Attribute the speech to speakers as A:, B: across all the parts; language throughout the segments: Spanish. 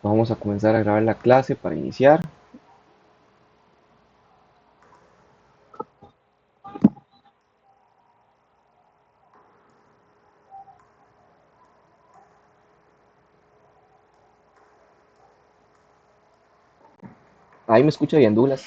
A: Vamos a comenzar a grabar la clase para iniciar. Ahí me escucha bien, Douglas.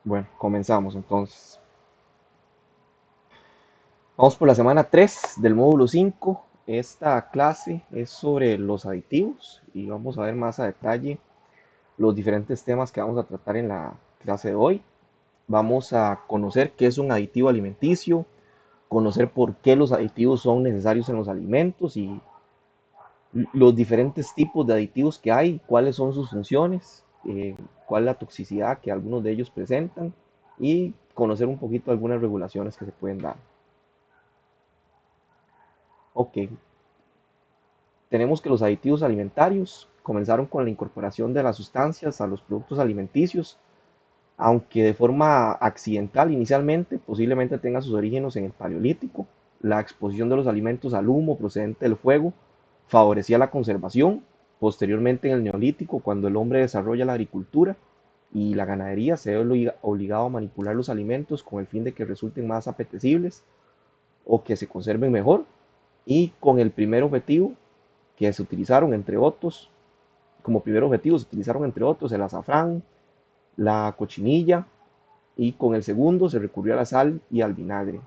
A: Bueno, comenzamos entonces. Vamos por la semana 3 del módulo 5. Esta clase es sobre los aditivos y vamos a ver más a detalle los diferentes temas que vamos a tratar en la clase de hoy. Vamos a conocer qué es un aditivo alimenticio, conocer por qué los aditivos son necesarios en los alimentos y los diferentes tipos de aditivos que hay, cuáles son sus funciones, cuál es la toxicidad que algunos de ellos presentan y conocer un poquito algunas regulaciones que se pueden dar. Ok, tenemos que los aditivos alimentarios comenzaron con la incorporación de las sustancias a los productos alimenticios, aunque de forma accidental inicialmente, posiblemente tenga sus orígenes en el Paleolítico. La exposición de los alimentos al humo procedente del fuego favorecía la conservación. Posteriormente, en el Neolítico, cuando el hombre desarrolla la agricultura y la ganadería, se ve obligado a manipular los alimentos con el fin de que resulten más apetecibles o que se conserven mejor. Y con el primer objetivo que se utilizaron, entre otros, como primer objetivo se utilizaron, entre otros, el azafrán, la cochinilla, y con el segundo se recurrió a la sal y al vinagre.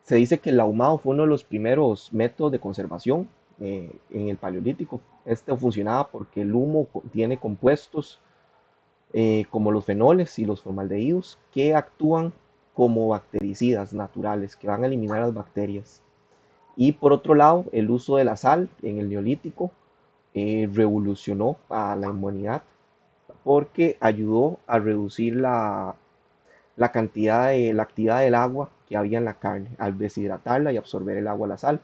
A: Se dice que el ahumado fue uno de los primeros métodos de conservación en el Paleolítico. Este funcionaba porque el humo tiene compuestos como los fenoles y los formaldehídos que actúan como bactericidas naturales que van a eliminar las bacterias. Y por otro lado, el uso de la sal en el Neolítico revolucionó a la humanidad porque ayudó a reducir la cantidad de la actividad del agua que había en la carne al deshidratarla y absorber el agua a la sal.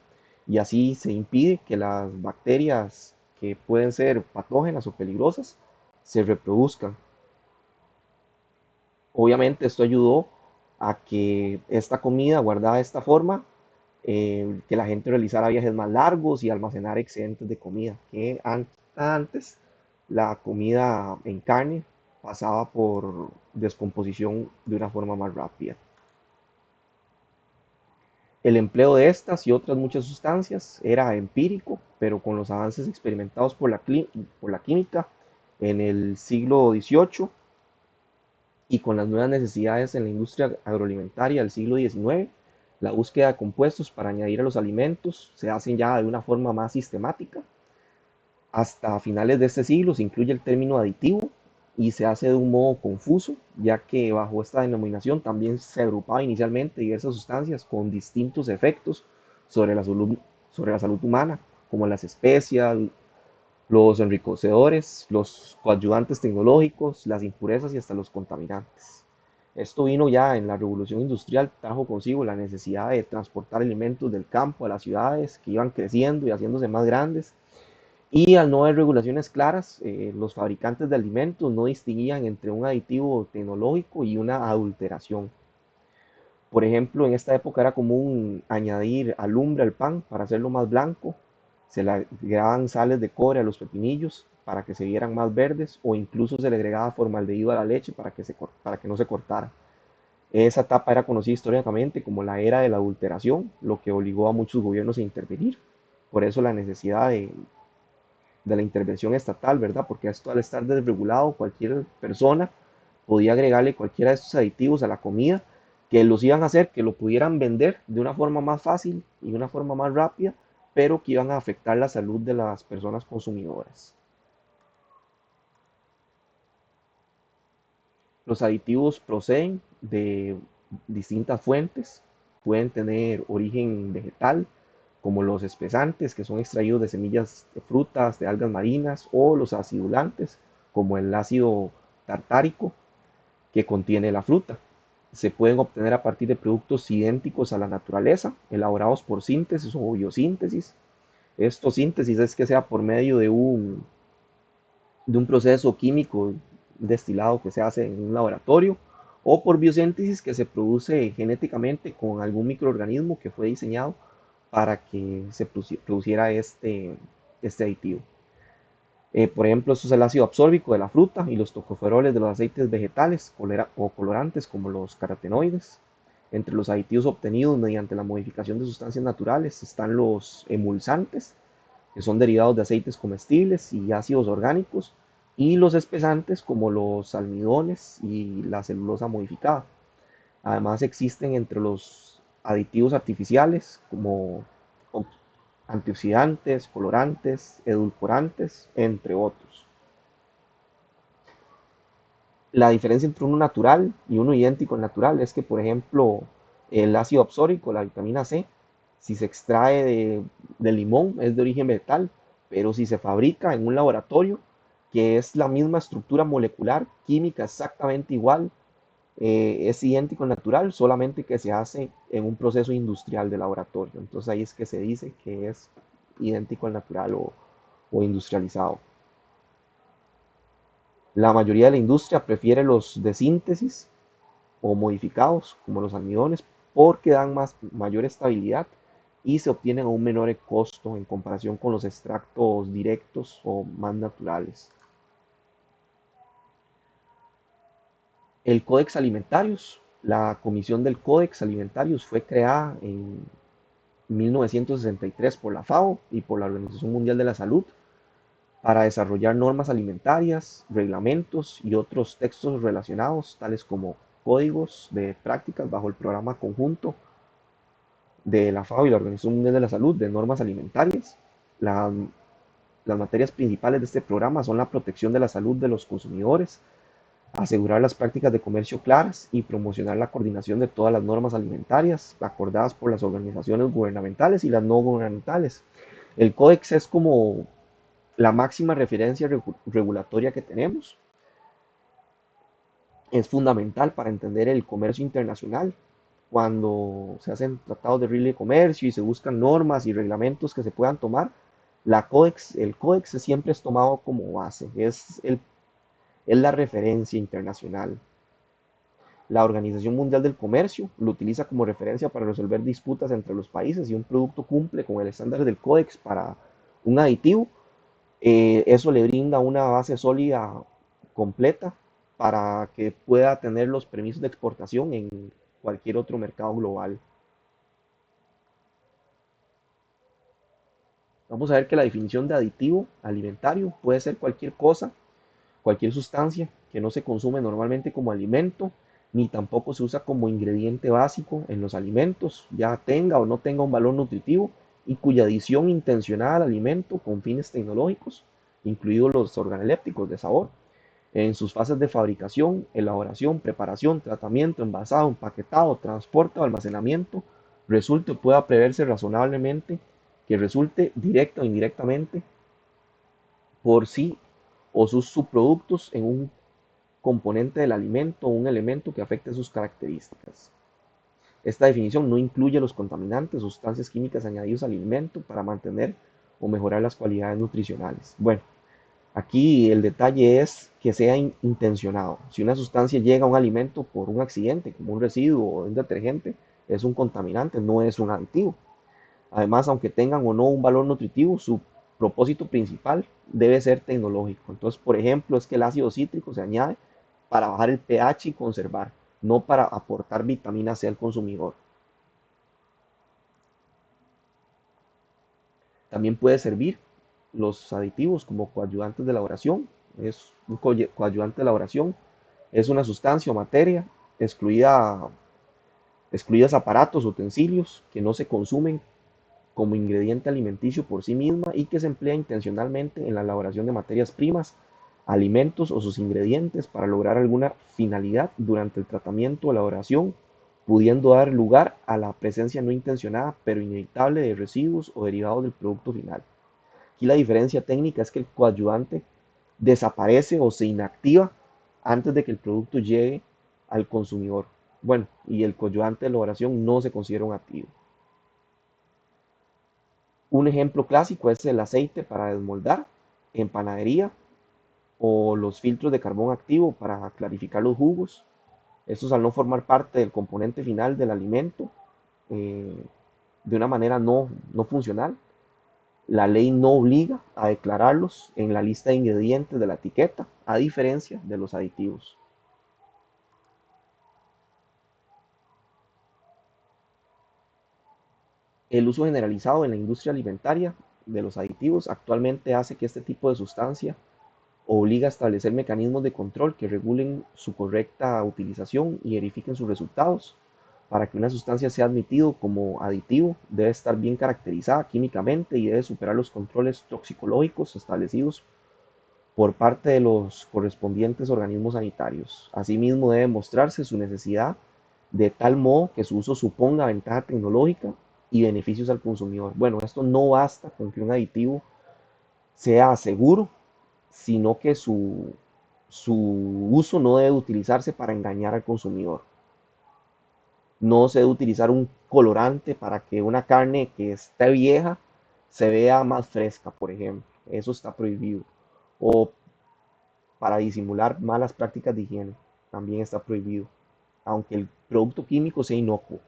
A: Y así se impide que las bacterias que pueden ser patógenas o peligrosas se reproduzcan. Obviamente esto ayudó a que esta comida guardada de esta forma, que la gente realizara viajes más largos y almacenar excedentes de comida, que antes la comida en carne pasaba por descomposición de una forma más rápida. El empleo de estas y otras muchas sustancias era empírico, pero con los avances experimentados por la química en el siglo XVIII y con las nuevas necesidades en la industria agroalimentaria del siglo XIX, la búsqueda de compuestos para añadir a los alimentos se hacen ya de una forma más sistemática. Hasta finales de este siglo se incluye el término aditivo y se hace de un modo confuso, ya que bajo esta denominación también se agrupaba inicialmente diversas sustancias con distintos efectos sobre sobre la salud humana, como las especias, los enriquecedores, los coadyuvantes tecnológicos, las impurezas y hasta los contaminantes. Esto vino ya en la revolución industrial, trajo consigo la necesidad de transportar alimentos del campo a las ciudades que iban creciendo y haciéndose más grandes, y al no haber regulaciones claras, los fabricantes de alimentos no distinguían entre un aditivo tecnológico y una adulteración. Por ejemplo, en esta época era común añadir alumbre al pan para hacerlo más blanco, se le agregaban sales de cobre a los pepinillos para que se vieran más verdes o incluso se le agregaba formaldehído a la leche para que no se cortara. Esa etapa era conocida históricamente como la era de la adulteración, lo que obligó a muchos gobiernos a intervenir. Por eso la necesidad de la intervención estatal, ¿verdad? Porque esto al estar desregulado, cualquier persona podía agregarle cualquiera de estos aditivos a la comida que los iban a hacer que lo pudieran vender de una forma más fácil y de una forma más rápida, pero que iban a afectar la salud de las personas consumidoras. Los aditivos proceden de distintas fuentes, pueden tener origen vegetal, como los espesantes, que son extraídos de semillas de frutas, de algas marinas, o los acidulantes, como el ácido tartárico, que contiene la fruta. se pueden obtener a partir de productos idénticos a la naturaleza, elaborados por síntesis o biosíntesis. Esto síntesis es que sea por medio de un proceso químico destilado que se hace en un laboratorio, o por biosíntesis que se produce genéticamente con algún microorganismo que fue diseñado para que se produciera este aditivo. Por ejemplo, esto es el ácido absórbico de la fruta y los tocoferoles de los aceites vegetales o colorantes como los carotenoides. Entre los aditivos obtenidos mediante la modificación de sustancias naturales están los emulsantes, que son derivados de aceites comestibles y ácidos orgánicos, y los espesantes como los almidones y la celulosa modificada. Además existen entre los aditivos artificiales como antioxidantes, colorantes, edulcorantes, entre otros. La diferencia entre uno natural y uno idéntico al natural es que, por ejemplo, el ácido absórico, la vitamina C, si se extrae de limón es de origen vegetal, pero si se fabrica en un laboratorio, que es la misma estructura molecular, química exactamente igual, es idéntico al natural, solamente que se hace en un proceso industrial de laboratorio. Entonces ahí es que se dice que es idéntico al natural o industrializado. La mayoría de la industria prefiere los de síntesis o modificados, como los almidones, porque dan mayor estabilidad y se obtienen a un menor costo en comparación con los extractos directos o más naturales. El Codex Alimentarius, la Comisión del Codex Alimentarius fue creada en 1963 por la FAO y por la Organización Mundial de la Salud para desarrollar normas alimentarias, reglamentos y otros textos relacionados, tales como códigos de prácticas bajo el programa conjunto de la FAO y la Organización Mundial de la Salud de normas alimentarias. La- las materias principales de este programa son la protección de la salud de los consumidores, asegurar las prácticas de comercio claras y promocionar la coordinación de todas las normas alimentarias acordadas por las organizaciones gubernamentales y las no gubernamentales. El códex es como la máxima referencia regulatoria que tenemos. Es fundamental para entender el comercio internacional. Cuando se hacen tratados de libre comercio y se buscan normas y reglamentos que se puedan tomar, el códex siempre es tomado como base, es la referencia internacional. La Organización Mundial del Comercio lo utiliza como referencia para resolver disputas entre los países. Si un producto cumple con el estándar del códex para un aditivo, eso le brinda una base sólida completa para que pueda tener los permisos de exportación en cualquier otro mercado global. Vamos a ver que la definición de aditivo alimentario puede ser cualquier cosa, cualquier sustancia que no se consume normalmente como alimento, ni tampoco se usa como ingrediente básico en los alimentos, ya tenga o no tenga un valor nutritivo, y cuya adición intencionada al alimento con fines tecnológicos, incluidos los organolépticos de sabor, en sus fases de fabricación, elaboración, preparación, tratamiento, envasado, empaquetado, transporte o almacenamiento, resulte o pueda preverse razonablemente que resulte directa o indirectamente por sí o sus subproductos en un componente del alimento o un elemento que afecte sus características. Esta definición no incluye los contaminantes o sustancias químicas añadidos al alimento para mantener o mejorar las cualidades nutricionales. Bueno, aquí el detalle es que sea intencionado. Si una sustancia llega a un alimento por un accidente, como un residuo o un detergente, es un contaminante, no es un aditivo. Además, aunque tengan o no un valor nutritivo, su propósito principal debe ser tecnológico. Entonces, por ejemplo, es que el ácido cítrico se añade para bajar el pH y conservar, no para aportar vitamina C al consumidor. También puede servir los aditivos como coadyuvantes de elaboración. Es un coadyuvante de elaboración. Es una sustancia o materia excluida, excluidas aparatos, utensilios que no se consumen como ingrediente alimenticio por sí misma y que se emplea intencionalmente en la elaboración de materias primas, alimentos o sus ingredientes para lograr alguna finalidad durante el tratamiento o elaboración, pudiendo dar lugar a la presencia no intencionada pero inevitable de residuos o derivados del producto final. Aquí la diferencia técnica es que el coadyuvante desaparece o se inactiva antes de que el producto llegue al consumidor. Bueno, y el coadyuvante de elaboración no se considera un activo. Un ejemplo clásico es el aceite para desmoldar en panadería o los filtros de carbón activo para clarificar los jugos. Estos al no formar parte del componente final del alimento eh, de una manera no funcional, la ley no obliga a declararlos en la lista de ingredientes de la etiqueta, a diferencia de los aditivos. El uso generalizado en la industria alimentaria de los aditivos actualmente hace que este tipo de sustancia obliga a establecer mecanismos de control que regulen su correcta utilización y verifiquen sus resultados. Para que una sustancia sea admitido como aditivo, debe estar bien caracterizada químicamente y debe superar los controles toxicológicos establecidos por parte de los correspondientes organismos sanitarios. Asimismo, debe mostrarse su necesidad de tal modo que su uso suponga ventaja tecnológica y beneficios al consumidor. Bueno, esto no basta con que un aditivo sea seguro, sino que su uso no debe utilizarse para engañar al consumidor. No se debe utilizar un colorante para que una carne que esté vieja se vea más fresca, por ejemplo. Eso está prohibido. O para disimular malas prácticas de higiene. También está prohibido, aunque el producto químico sea inocuo.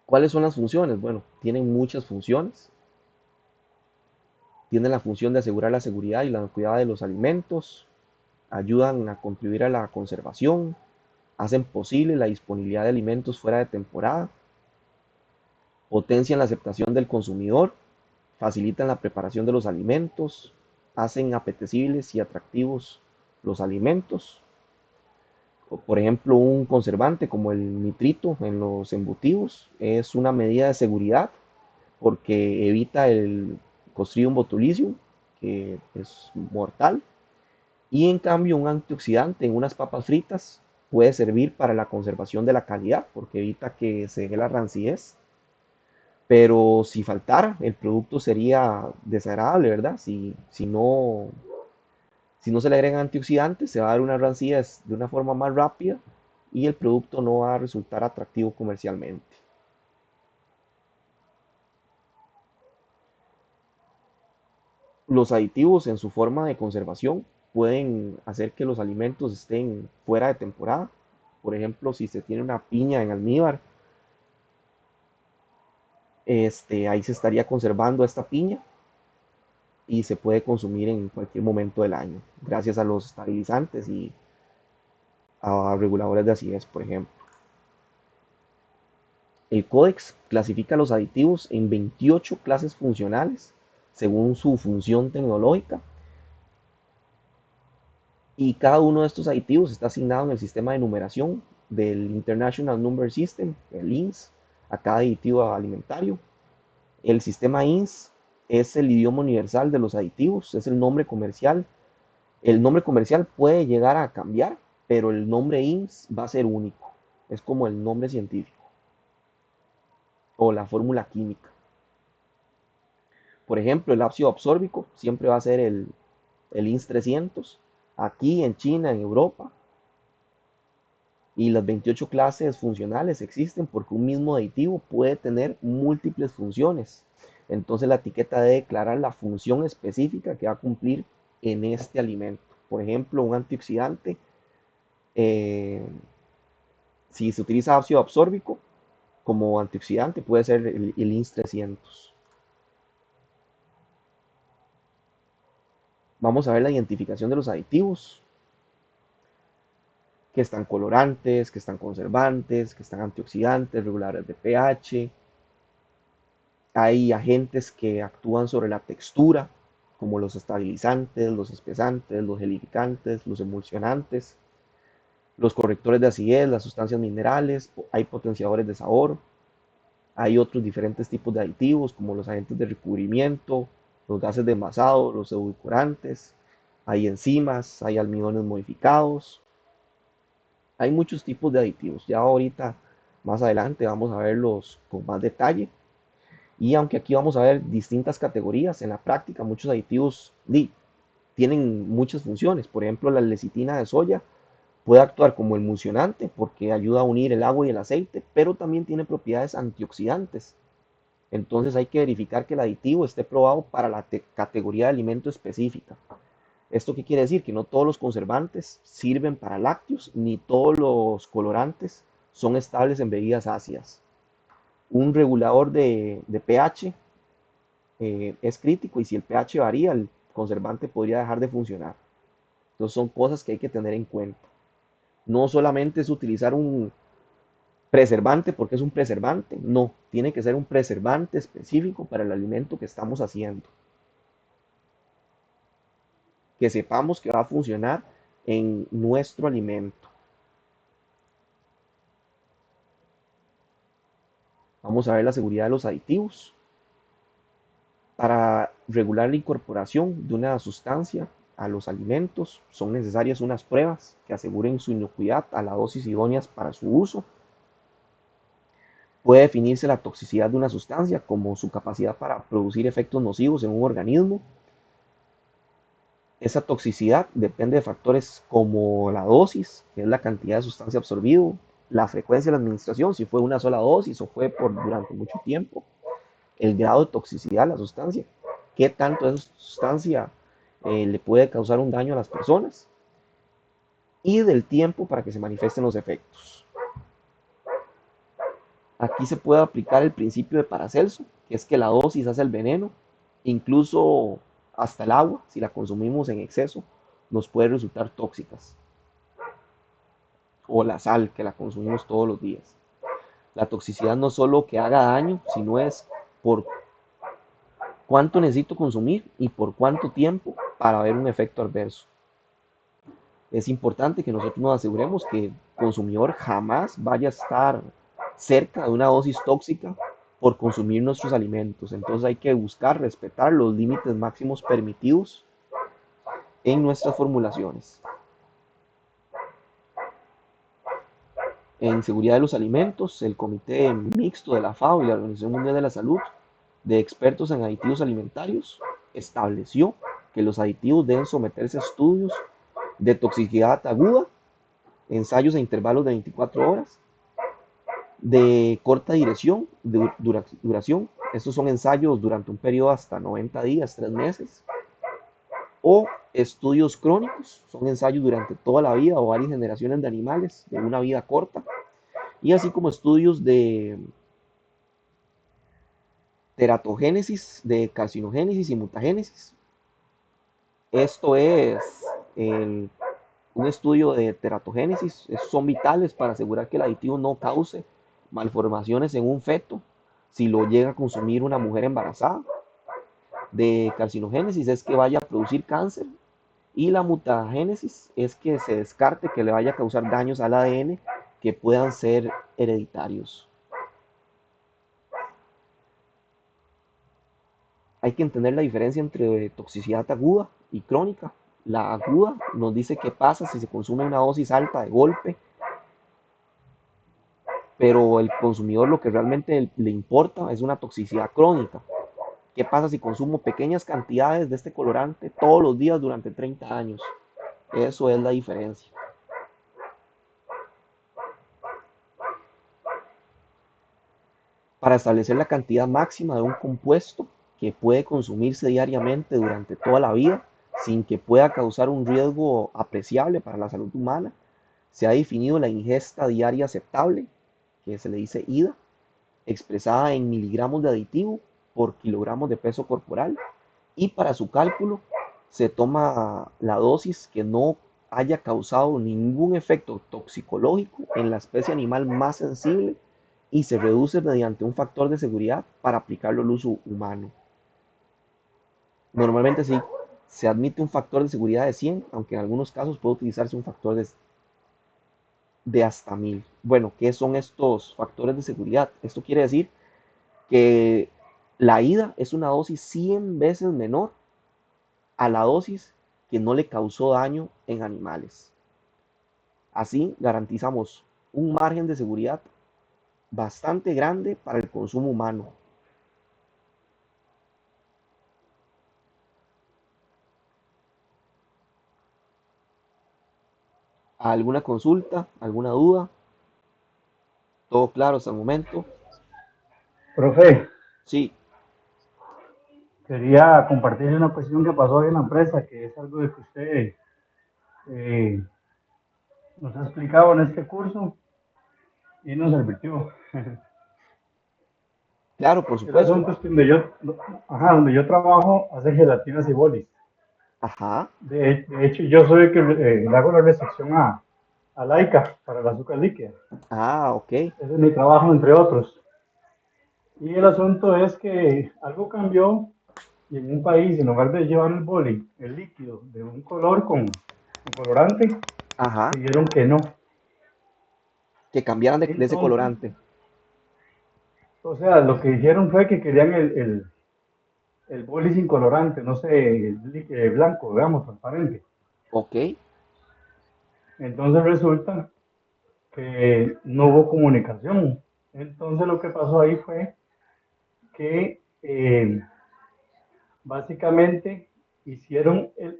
A: ¿Cuáles son las funciones? Bueno, tienen muchas funciones. Tienen la función de asegurar la seguridad y la inocuidad de los alimentos, ayudan a contribuir a la conservación, hacen posible la disponibilidad de alimentos fuera de temporada, potencian la aceptación del consumidor, facilitan la preparación de los alimentos, hacen apetecibles y atractivos los alimentos. Por ejemplo, un conservante como el nitrito en los embutidos es una medida de seguridad porque evita el Clostridium botulism, que es mortal, y en cambio un antioxidante en unas papas fritas puede servir para la conservación de la calidad porque evita que se dé la rancidez. Pero si faltara, el producto sería desagradable, ¿verdad? Si no se le agregan antioxidantes, se va a dar una rancidez de una forma más rápida y el producto no va a resultar atractivo comercialmente. Los aditivos en su forma de conservación pueden hacer que los alimentos estén fuera de temporada. Por ejemplo, si se tiene una piña en almíbar, ahí se estaría conservando esta piña y se puede consumir en cualquier momento del año, gracias a los estabilizantes y a reguladores de acidez, por ejemplo. El Codex clasifica los aditivos en 28 clases funcionales según su función tecnológica y cada uno de estos aditivos está asignado en el sistema de numeración del International Number System, el INS, a cada aditivo alimentario. El sistema INS es el idioma universal de los aditivos, es el nombre comercial. El nombre comercial puede llegar a cambiar, pero el nombre INS va a ser único. Es como el nombre científico o la fórmula química. Por ejemplo, el ácido absórbico siempre va a ser el INS 300. Aquí en China, en Europa, y las 28 clases funcionales existen porque un mismo aditivo puede tener múltiples funciones. Entonces la etiqueta debe declarar la función específica que va a cumplir en este alimento. Por ejemplo, un antioxidante, eh, si se utiliza ácido absórbico como antioxidante, puede ser el INS 300. Vamos a ver la identificación de los aditivos, que están colorantes, que están conservantes, que están antioxidantes, reguladores de pH. Hay agentes que actúan sobre la textura, como los estabilizantes, los espesantes, los gelificantes, los emulsionantes, los correctores de acidez, las sustancias minerales, hay potenciadores de sabor, hay otros diferentes tipos de aditivos, como los agentes de recubrimiento, los gases de envasado, los edulcorantes, hay enzimas, hay almidones modificados, hay muchos tipos de aditivos. Ya ahorita, más adelante, vamos a verlos con más detalle. Y aunque aquí vamos a ver distintas categorías, en la práctica muchos aditivos tienen muchas funciones. Por ejemplo, la lecitina de soya puede actuar como emulsionante porque ayuda a unir el agua y el aceite, pero también tiene propiedades antioxidantes. Entonces hay que verificar que el aditivo esté probado para la categoría de alimento específica. ¿Esto qué quiere decir? Que no todos los conservantes sirven para lácteos, ni todos los colorantes son estables en bebidas ácidas. Un regulador de pH es crítico y si el pH varía, el conservante podría dejar de funcionar. Entonces son cosas que hay que tener en cuenta. No solamente es utilizar un preservante porque es un preservante, no, tiene que ser un preservante específico para el alimento que estamos haciendo. Que sepamos que va a funcionar en nuestro alimento. Vamos a ver la seguridad de los aditivos. Para regular la incorporación de una sustancia a los alimentos son necesarias unas pruebas que aseguren su inocuidad a la dosis idóneas para su uso. Puede definirse la toxicidad de una sustancia como su capacidad para producir efectos nocivos en un organismo. Esa toxicidad depende de factores como la dosis, que es la cantidad de sustancia absorbido, la frecuencia de la administración, si fue una sola dosis o fue durante mucho tiempo, el grado de toxicidad de la sustancia, qué tanto esa sustancia le puede causar un daño a las personas y del tiempo para que se manifiesten los efectos. Aquí se puede aplicar el principio de Paracelso, que es que la dosis hace el veneno, incluso hasta el agua, si la consumimos en exceso, nos puede resultar tóxicas, o la sal, que la consumimos todos los días. La toxicidad no solo que haga daño, sino es por cuánto necesito consumir y por cuánto tiempo para ver un efecto adverso. Es importante que nosotros nos aseguremos que el consumidor jamás vaya a estar cerca de una dosis tóxica por consumir nuestros alimentos. Entonces hay que buscar respetar los límites máximos permitidos en nuestras formulaciones. En seguridad de los alimentos, el Comité Mixto de la FAO y la Organización Mundial de la Salud de expertos en aditivos alimentarios estableció que los aditivos deben someterse a estudios de toxicidad aguda, ensayos a intervalos de 24 horas, de corta duración, estos son ensayos durante un periodo hasta 90 días, 3 meses, o estudios crónicos, son ensayos durante toda la vida o varias generaciones de animales de una vida corta, y así como estudios de teratogénesis, de carcinogénesis y mutagénesis. Esto es el, un estudio de teratogénesis, son vitales para asegurar que el aditivo no cause malformaciones en un feto si lo llega a consumir una mujer embarazada. De carcinogénesis es que vaya a producir cáncer y la mutagénesis es que se descarte que le vaya a causar daños al ADN que puedan ser hereditarios. Hay que entender la diferencia entre toxicidad aguda y crónica. La aguda nos dice qué pasa si se consume una dosis alta de golpe, pero el consumidor lo que realmente le importa es una toxicidad crónica. ¿Qué pasa si consumo pequeñas cantidades de este colorante todos los días durante 30 años? Eso es la diferencia. Para establecer la cantidad máxima de un compuesto que puede consumirse diariamente durante toda la vida sin que pueda causar un riesgo apreciable para la salud humana, se ha definido la ingesta diaria aceptable, que se le dice IDA, expresada en miligramos de aditivo por kilogramos de peso corporal, y para su cálculo se toma la dosis que no haya causado ningún efecto toxicológico en la especie animal más sensible y se reduce mediante un factor de seguridad para aplicarlo al uso humano. Normalmente sí se admite un factor de seguridad de 100, aunque en algunos casos puede utilizarse un factor de hasta 1000. Bueno, ¿qué son estos factores de seguridad? Esto quiere decir que la ida es una dosis 100 veces menor a la dosis que no le causó daño en animales. Así garantizamos un margen de seguridad bastante grande para el consumo humano. ¿Alguna consulta? ¿Alguna duda? ¿Todo claro hasta el momento?
B: Profe,
A: Sí,
B: quería compartirle una cuestión que pasó hoy en la empresa, que es algo de que usted eh, nos ha explicado en este curso y nos advirtió.
A: claro, por
B: El
A: supuesto.
B: asunto es que donde yo trabajo, hace gelatinas y bolis.
A: Ajá.
B: De hecho, yo soy el que le hago la recepción a Laika para el azúcar líquida.
A: Ah, ok.
B: Ese es mi trabajo, entre otros. Y el asunto es que algo cambió y en un país, en lugar de llevar el boli, el líquido, de un color con colorante,
A: Ajá.
B: pidieron que no.
A: Que cambiaran de ese
B: Entonces,
A: colorante.
B: o sea, lo que dijeron fue que querían el boli sin colorante, no sé, blanco, digamos, transparente.
A: Ok.
B: Entonces resulta que no hubo comunicación. Entonces lo que pasó ahí fue que básicamente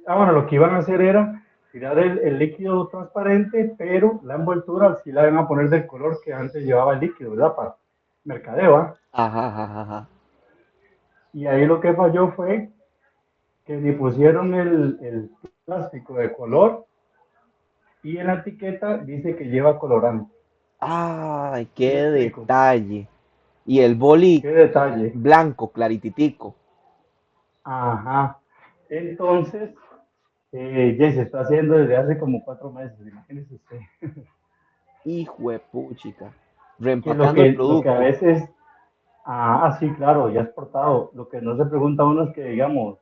B: bueno, lo que iban a hacer era tirar el líquido transparente, pero la envoltura sí la iban a poner del color que antes llevaba el líquido, ¿verdad? Para mercadeo, ¿ah?
A: Ajá, ajá, ajá.
B: Y ahí lo que falló fue que ni pusieron el plástico de color y en la etiqueta dice que lleva colorante.
A: Ay,
B: ¿Me
A: qué
B: explico?
A: detalle. Y el boli
B: Qué detalle.
A: blanco, clarititico.
B: Ajá. Entonces, ya se está haciendo desde hace como 4 meses, imagínese usted.
A: Hijo de puchica.
B: Que
A: Reempacando el
B: lo que a
A: producto.
B: veces, sí, claro, ya exportado. Lo que no se pregunta uno es que, digamos,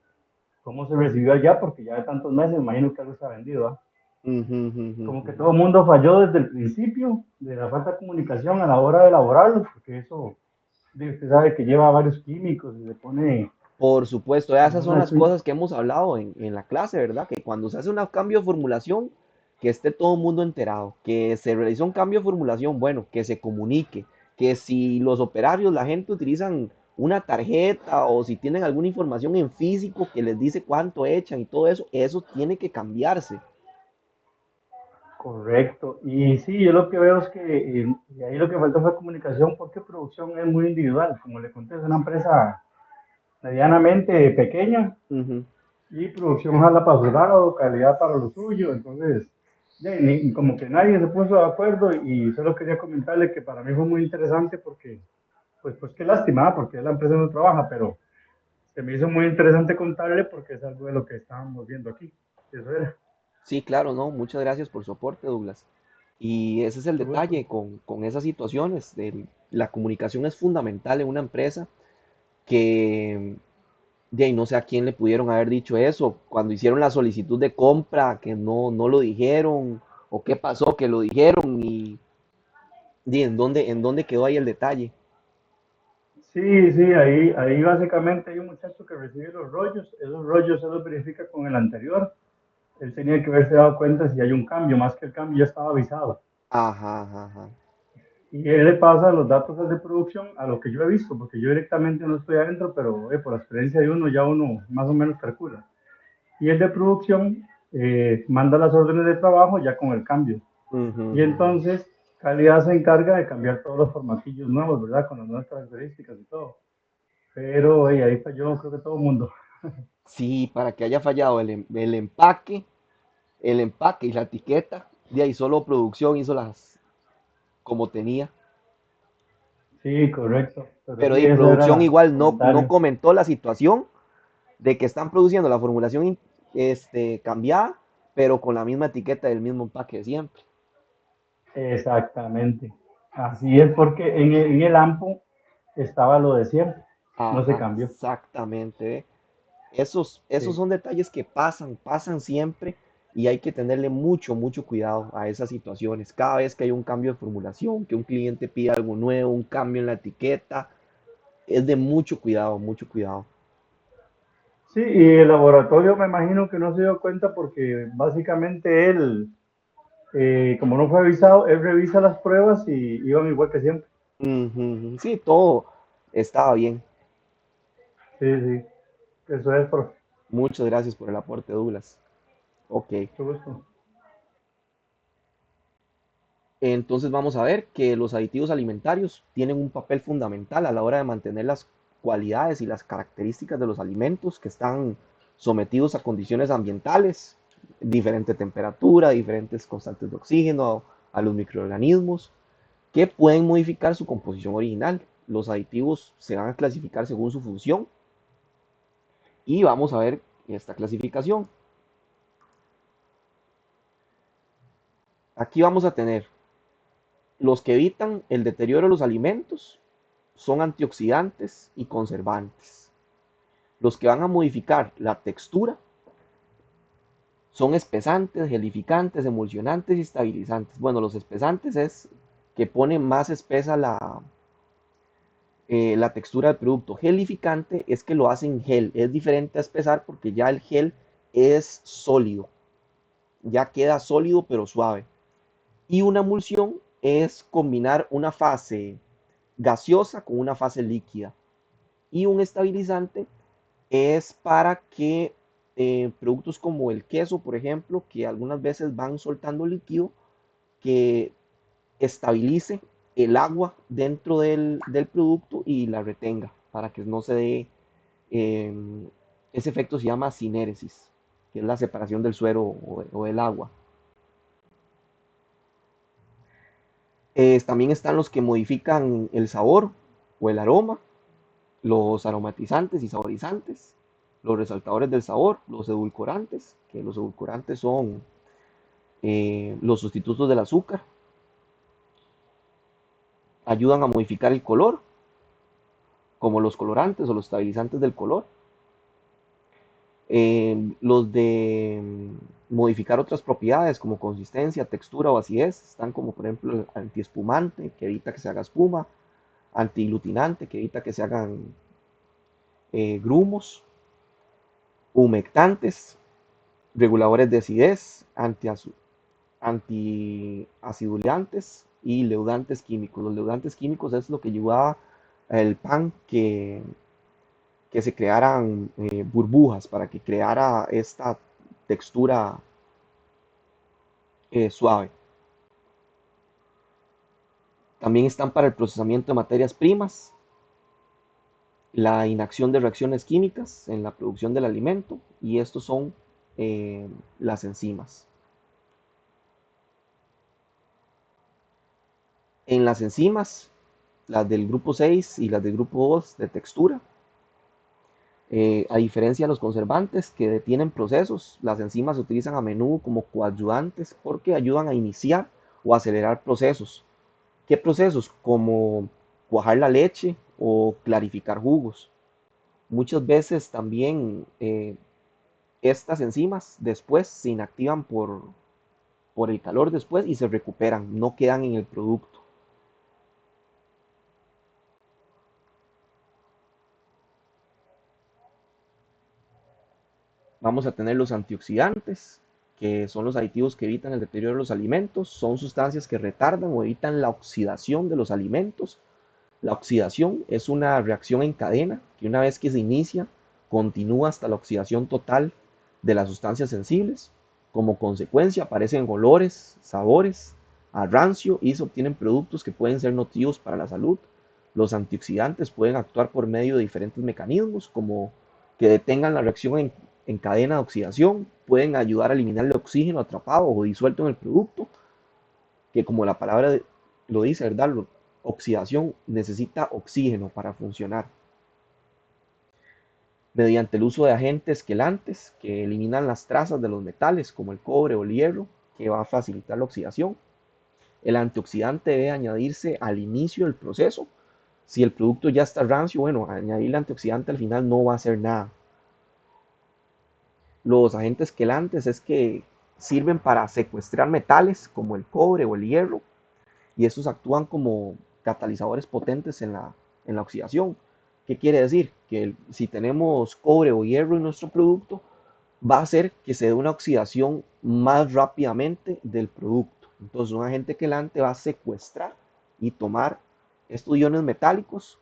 B: cómo se recibió allá, porque ya de tantos meses, me imagino que algo se ha vendido, ¿ah?
A: Ujú, ujú,
B: Como
A: ujú.
B: que todo el mundo falló desde el principio, de la falta de comunicación a la hora de elaborarlo, porque eso, usted sabe que lleva varios químicos y se pone
A: Por supuesto,
B: en
A: esas son
B: una
A: las
B: suite.
A: cosas que hemos hablado en la clase, ¿verdad? Que cuando se hace un cambio de formulación, que esté todo el mundo enterado, que se realizó un cambio de formulación, bueno, que se comunique, que si los operarios, la gente utilizan una tarjeta o si tienen alguna información en físico que les dice cuánto echan y todo eso, eso tiene que cambiarse.
B: Correcto. Y sí, yo lo que veo es que y ahí lo que falta fue comunicación, porque producción es muy individual. Como le conté, es una empresa medianamente pequeña
A: Ujú.
B: y producción jala para su lado, calidad para lo suyo. Entonces, ya, como que nadie se puso de acuerdo y solo quería comentarle que para mí fue muy interesante porque, pues qué lástima, porque la empresa no trabaja, pero se me hizo muy interesante contarle porque es algo de lo que estábamos viendo aquí. Eso era.
A: Sí, claro, no, muchas gracias por su aporte, Douglas. Y ese es el
B: Mucho gusto.
A: detalle con esas situaciones. La comunicación es fundamental en una empresa que de ahí no sé a quién le pudieron haber dicho eso, cuando hicieron la solicitud de compra, que no lo dijeron, o qué pasó que lo dijeron y en dónde quedó ahí el detalle.
B: Sí, sí, ahí básicamente hay un muchacho que recibe los rollos, esos rollos se los verifica con el anterior, él tenía que haberse dado cuenta si hay un cambio, más que el cambio ya estaba avisado.
A: Ajá, ajá, ajá.
B: Y él le pasa los datos al de producción a lo que yo he visto, porque yo directamente no estoy adentro, pero por la experiencia de uno ya uno más o menos calcula. Y el de producción manda las órdenes de trabajo ya con el cambio.
A: Ujú,
B: Y
A: ujú, ujú.
B: entonces calidad se encarga de cambiar todos los formatillos nuevos, ¿verdad? Con las nuevas características y todo. Pero ahí falló creo que todo el mundo.
A: Sí, para que haya fallado el empaque y la etiqueta, de ahí solo producción hizo las como tenía.
B: Sí, correcto. Pero
A: Pero
B: sí,
A: de
B: ese era
A: producción
B: el
A: igual no
B: comentario.
A: comentó la situación de que están produciendo la formulación cambiada, pero con la misma etiqueta del mismo empaque de siempre.
B: Exactamente. Así es porque en el AMPO estaba lo de siempre. No se
A: Ajá,
B: cambió.
A: exactamente. ¿Ve? Esos
B: Sí,
A: son detalles que pasan siempre y hay que tenerle mucho cuidado a esas situaciones. Cada vez que hay un cambio de formulación, que un cliente pide algo nuevo, un cambio en la etiqueta, es de mucho cuidado, mucho cuidado.
B: sí, y el laboratorio me imagino que no se dio cuenta porque básicamente él, como no fue avisado, él revisa las pruebas y iban igual que siempre.
A: Ujú, ujú. Sí, todo estaba bien.
B: Sí, sí, eso es, por
A: Muchas gracias por el aporte, Douglas. Ok.
B: mucho gusto.
A: Entonces vamos a ver que los aditivos alimentarios tienen un papel fundamental a la hora de mantener las cualidades y las características de los alimentos que están sometidos a condiciones ambientales, diferente temperatura, diferentes constantes de oxígeno, a los microorganismos, que pueden modificar su composición original. Los aditivos se van a clasificar según su función y vamos a ver esta clasificación. Aquí vamos a tener los que evitan el deterioro de los alimentos, son antioxidantes y conservantes. Los que van a modificar la textura son espesantes, gelificantes, emulsionantes y estabilizantes. Bueno, los espesantes es que pone más espesa la textura del producto. Gelificante es que lo hacen gel. Es diferente a espesar porque ya el gel es sólido. Ya queda sólido pero suave. Y una emulsión es combinar una fase gaseosa con una fase líquida. Y un estabilizante es para que productos como el queso, por ejemplo, que algunas veces van soltando líquido, que estabilice el agua dentro del producto y la retenga para que no se dé, eh, ese efecto se llama sinéresis, que es la separación del suero o del agua. También están los que modifican el sabor o el aroma, los aromatizantes y saborizantes, los resaltadores del sabor, los edulcorantes, que los edulcorantes son los sustitutos del azúcar, ayudan a modificar el color, como los colorantes o los estabilizantes del color. Los de modificar otras propiedades como consistencia, textura o acidez, están como por ejemplo el antiespumante, que evita que se haga espuma, antiglutinante, que evita que se hagan grumos, humectantes, reguladores de acidez, antiacidulantes y leudantes químicos. Los leudantes químicos es lo que llevaba el pan que se crearan burbujas para que creara esta textura suave. También están para el procesamiento de materias primas, la inacción de reacciones químicas en la producción del alimento y estos son eh, las enzimas. En las enzimas, las del grupo 6 y las del grupo 2 de textura, a diferencia de los conservantes que detienen procesos, las enzimas se utilizan a menudo como coadyuvantes porque ayudan a iniciar o acelerar procesos. ¿Qué procesos? Como cuajar la leche o clarificar jugos. Muchas veces también estas enzimas después se inactivan por el calor después y se recuperan, no quedan en el producto. Vamos a tener los antioxidantes, que son los aditivos que evitan el deterioro de los alimentos, son sustancias que retardan o evitan la oxidación de los alimentos. La oxidación es una reacción en cadena que una vez que se inicia, continúa hasta la oxidación total de las sustancias sensibles. Como consecuencia aparecen olores, sabores a rancio y se obtienen productos que pueden ser nocivos para la salud. Los antioxidantes pueden actuar por medio de diferentes mecanismos, como que detengan la reacción en cadena de oxidación, pueden ayudar a eliminar el oxígeno atrapado o disuelto en el producto, que como la palabra lo dice, ¿verdad? Oxidación necesita oxígeno para funcionar. Mediante el uso de agentes quelantes que eliminan las trazas de los metales, como el cobre o el hierro, que va a facilitar la oxidación. El antioxidante debe añadirse al inicio del proceso. Si el producto ya está rancio, bueno, añadir el antioxidante al final no va a hacer nada. Los agentes quelantes es que sirven para secuestrar metales como el cobre o el hierro y estos actúan como catalizadores potentes en la oxidación. ¿Qué quiere decir? Que si tenemos cobre o hierro en nuestro producto, va a hacer que se dé una oxidación más rápidamente del producto. Entonces, un agente quelante va a secuestrar y tomar estos iones metálicos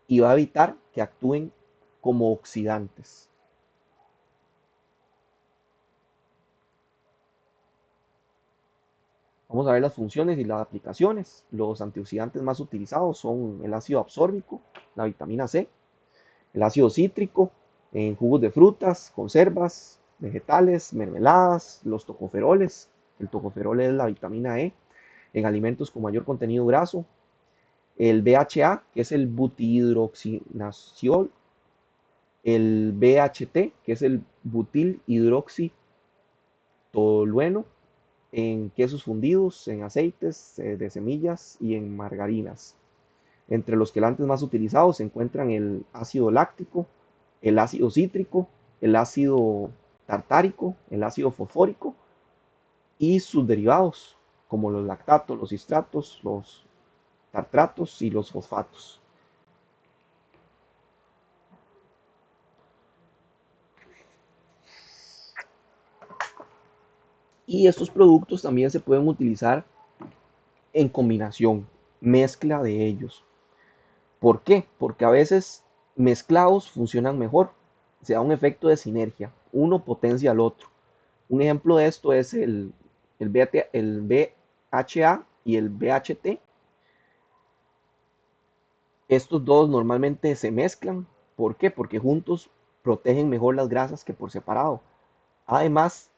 A: y va a evitar que actúen como oxidantes. Vamos a ver las funciones y las aplicaciones. Los antioxidantes más utilizados son el ácido absórbico, la vitamina C, el ácido cítrico en jugos de frutas, conservas, vegetales, mermeladas, los tocoferoles. El tocoferol es la vitamina E en alimentos con mayor contenido graso. El BHA, que es el butihidroxinaciol. El BHT, que es el butil hidroxitolueno en quesos fundidos, en aceites de semillas y en margarinas. Entre los quelantes más utilizados se encuentran el ácido láctico, el ácido cítrico, el ácido tartárico, el ácido fosfórico y sus derivados, como los lactatos, los cistratos, los tartratos y los fosfatos. Y estos productos también se pueden utilizar en combinación, mezcla de ellos. ¿Por qué? Porque a veces mezclados funcionan mejor, se da un efecto de sinergia, uno potencia al otro. Un ejemplo de esto es el BHA y el BHT. Estos dos normalmente se mezclan. ¿Por qué? Porque juntos protegen mejor las grasas que por separado. Además,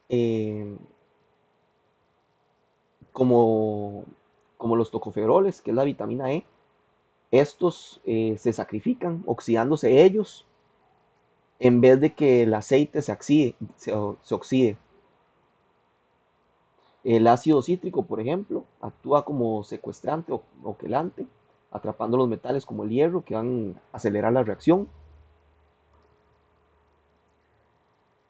A: como, como los tocoferoles, que es la vitamina E, estos se sacrifican oxidándose ellos en vez de que el aceite se oxide. El ácido cítrico, por ejemplo, actúa como secuestrante o quelante, atrapando los metales como el hierro que van a acelerar la reacción.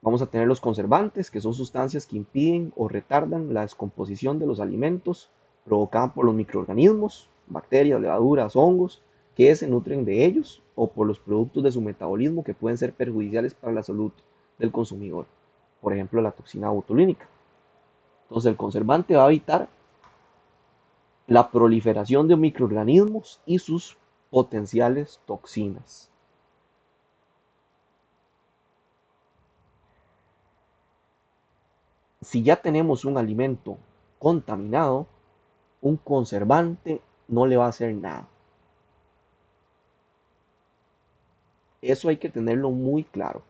A: Vamos a tener los conservantes, que son sustancias que impiden o retardan la descomposición de los alimentos provocada por los microorganismos, bacterias, levaduras, hongos, que se nutren de ellos o por los productos de su metabolismo que pueden ser perjudiciales para la salud del consumidor. Por ejemplo, la toxina botulínica. Entonces, el conservante va a evitar la proliferación de microorganismos y sus potenciales toxinas. Si ya tenemos un alimento contaminado, un conservante no le va a hacer nada. Eso hay que tenerlo muy claro.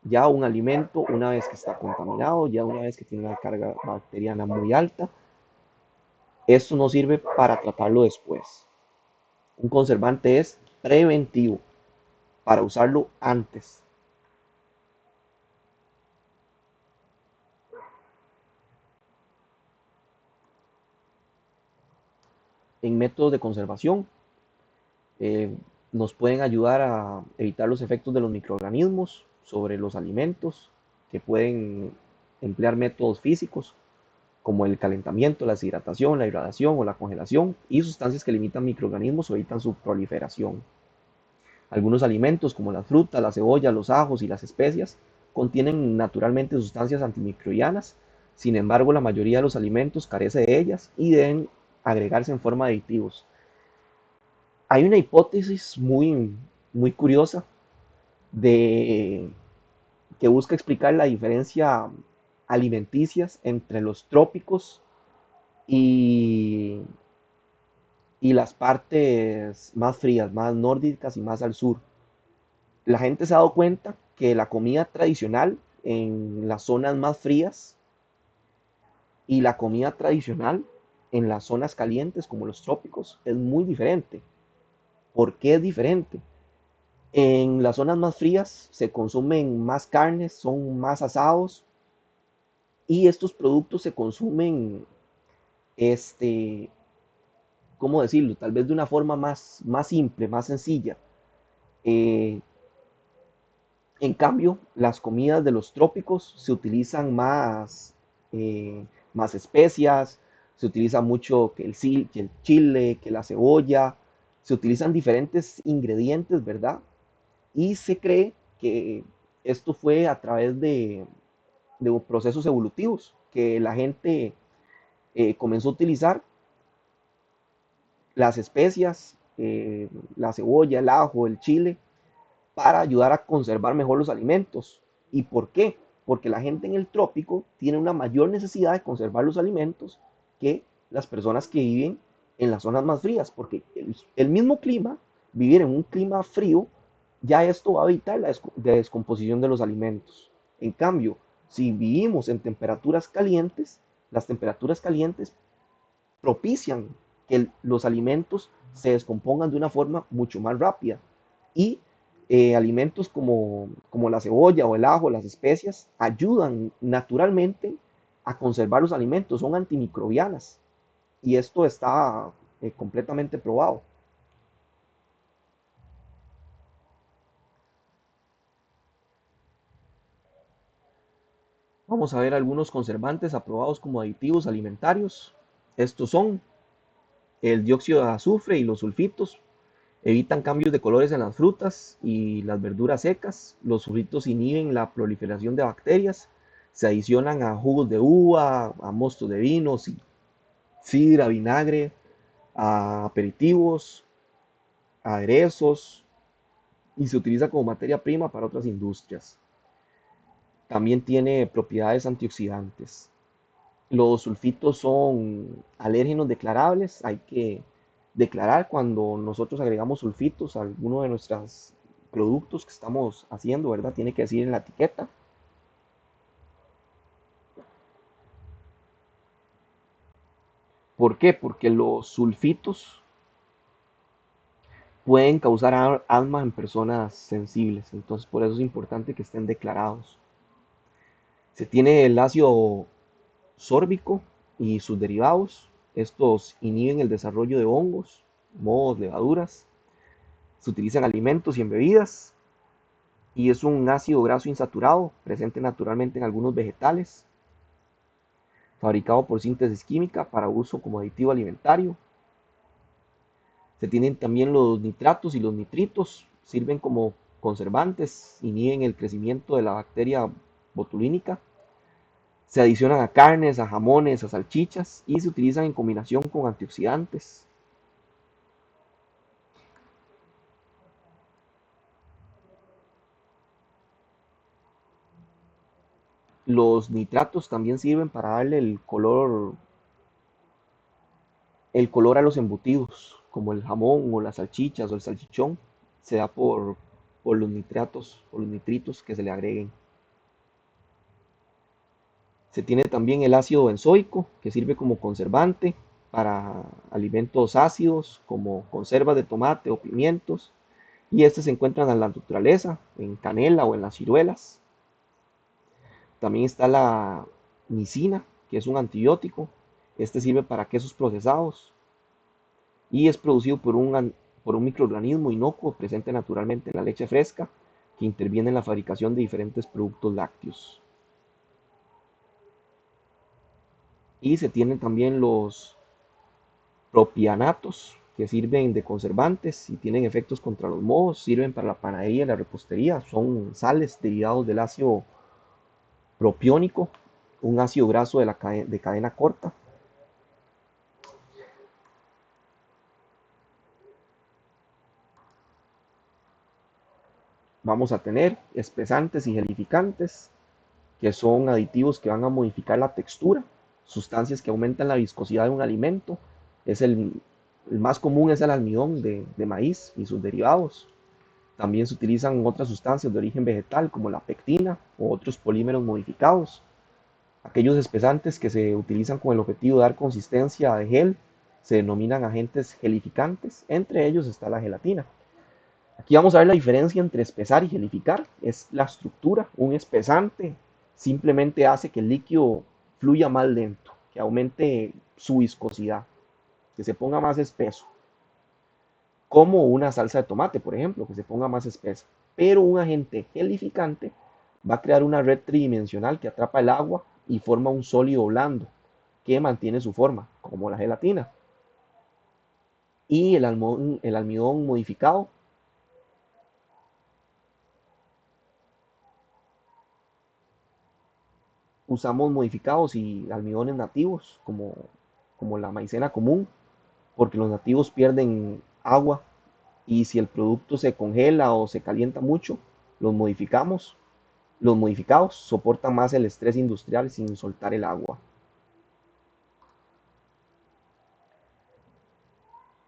A: Ya un alimento, una vez que está contaminado, ya una vez que tiene una carga bacteriana muy alta, esto no sirve para tratarlo después. Un conservante es preventivo, para usarlo antes. En métodos de conservación, eh, nos pueden ayudar a evitar los efectos de los microorganismos sobre los alimentos, que pueden emplear métodos físicos como el calentamiento, la deshidratación, la irradiación o la congelación y sustancias que limitan microorganismos o evitan su proliferación. Algunos alimentos como las frutas, la cebolla, los ajos y las especias contienen naturalmente sustancias antimicrobianas, sin embargo la mayoría de los alimentos carece de ellas y deben agregarse en forma de aditivos. Hay una hipótesis muy curiosa de que busca explicar la diferencia alimenticias entre los trópicos y, y las partes más frías, más nórdicas y más al sur. La gente se ha dado cuenta que la comida tradicional en las zonas más frías y la comida tradicional en las zonas calientes como los trópicos es muy diferente. ¿Por qué es diferente? En las zonas más frías se consumen más carnes, son más asados y estos productos se consumen, este, ¿cómo decirlo? Tal vez de una forma más simple, más sencilla. Eh, en cambio, las comidas de los trópicos se utilizan más especias, se utiliza mucho que el chile, que la cebolla, se utilizan diferentes ingredientes, ¿verdad? Y se cree que esto fue a través de procesos evolutivos, que la gente comenzó a utilizar las especias, la cebolla, el ajo, el chile, para ayudar a conservar mejor los alimentos. ¿Y por qué? porque la gente en el trópico tiene una mayor necesidad de conservar los alimentos que las personas que viven en las zonas más frías, porque el mismo clima, vivir en un clima frío, ya esto va a evitar la descomposición de los alimentos. En cambio, si vivimos en temperaturas calientes, las temperaturas calientes propician que los alimentos se descompongan de una forma mucho más rápida. Y alimentos como la cebolla o el ajo, las especias, ayudan naturalmente a conservar los alimentos, son antimicrobianas. Y esto está completamente probado. Vamos a ver algunos conservantes aprobados como aditivos alimentarios. Estos son el dióxido de azufre y los sulfitos. Evitan cambios de colores en las frutas y las verduras secas. Los sulfitos inhiben la proliferación de bacterias. Se adicionan a jugos de uva, a mostos de vinos, sidra, vinagre, a aperitivos, aderezos y se utiliza como materia prima para otras industrias. También tiene propiedades antioxidantes. Los sulfitos son alérgenos declarables. Hay que declarar cuando nosotros agregamos sulfitos a alguno de nuestros productos que estamos haciendo, ¿verdad? Tiene que decir en la etiqueta. ¿Por qué? Porque los sulfitos pueden causar asma en personas sensibles. Entonces, por eso es importante que estén declarados. Se tiene el ácido sórbico y sus derivados. Estos inhiben el desarrollo de hongos, mohos, levaduras. Se utilizan en alimentos y en bebidas. Y es un ácido graso insaturado, presente naturalmente en algunos vegetales, fabricado por síntesis química para uso como aditivo alimentario. Se tienen también los nitratos y los nitritos, sirven como conservantes, inhiben el crecimiento de la bacteria botulínica. Se adicionan a carnes, a jamones, a salchichas y se utilizan en combinación con antioxidantes. Los nitratos también sirven para darle el color a los embutidos, como el jamón o las salchichas o el salchichón, se da por los nitratos o los nitritos que se le agreguen. Se tiene también el ácido benzoico, que sirve como conservante para alimentos ácidos, como conservas de tomate o pimientos, y este se encuentran en la naturaleza, en canela o en las ciruelas. También está la micina, que es un antibiótico. Este sirve para quesos procesados y es producido por un microorganismo inocuo presente naturalmente en la leche fresca que interviene en la fabricación de diferentes productos lácteos. Y se tienen también los propianatos que sirven de conservantes y tienen efectos contra los mohos, sirven para la panadería y la repostería, son sales derivados del ácido propiónico, un ácido graso de cadena corta. Vamos a tener espesantes y gelificantes, que son aditivos que van a modificar la textura, sustancias que aumentan la viscosidad de un alimento. Es el más común es el almidón de maíz y sus derivados. También se utilizan otras sustancias de origen vegetal como la pectina o otros polímeros modificados. Aquellos espesantes que se utilizan con el objetivo de dar consistencia de gel se denominan agentes gelificantes, entre ellos está la gelatina. Aquí vamos a ver la diferencia entre espesar y gelificar. Es la estructura. Un espesante simplemente hace que el líquido fluya más lento, que aumente su viscosidad, que se ponga más espeso. Como una salsa de tomate, por ejemplo, que se ponga más espesa. Pero un agente gelificante va a crear una red tridimensional que atrapa el agua y forma un sólido blando que mantiene su forma, como la gelatina. Y el almidón modificado usamos modificados y almidones nativos como la maicena común, porque los nativos pierden agua y si el producto se congela o se calienta mucho, los modificamos. Los modificados soportan más el estrés industrial sin soltar el agua.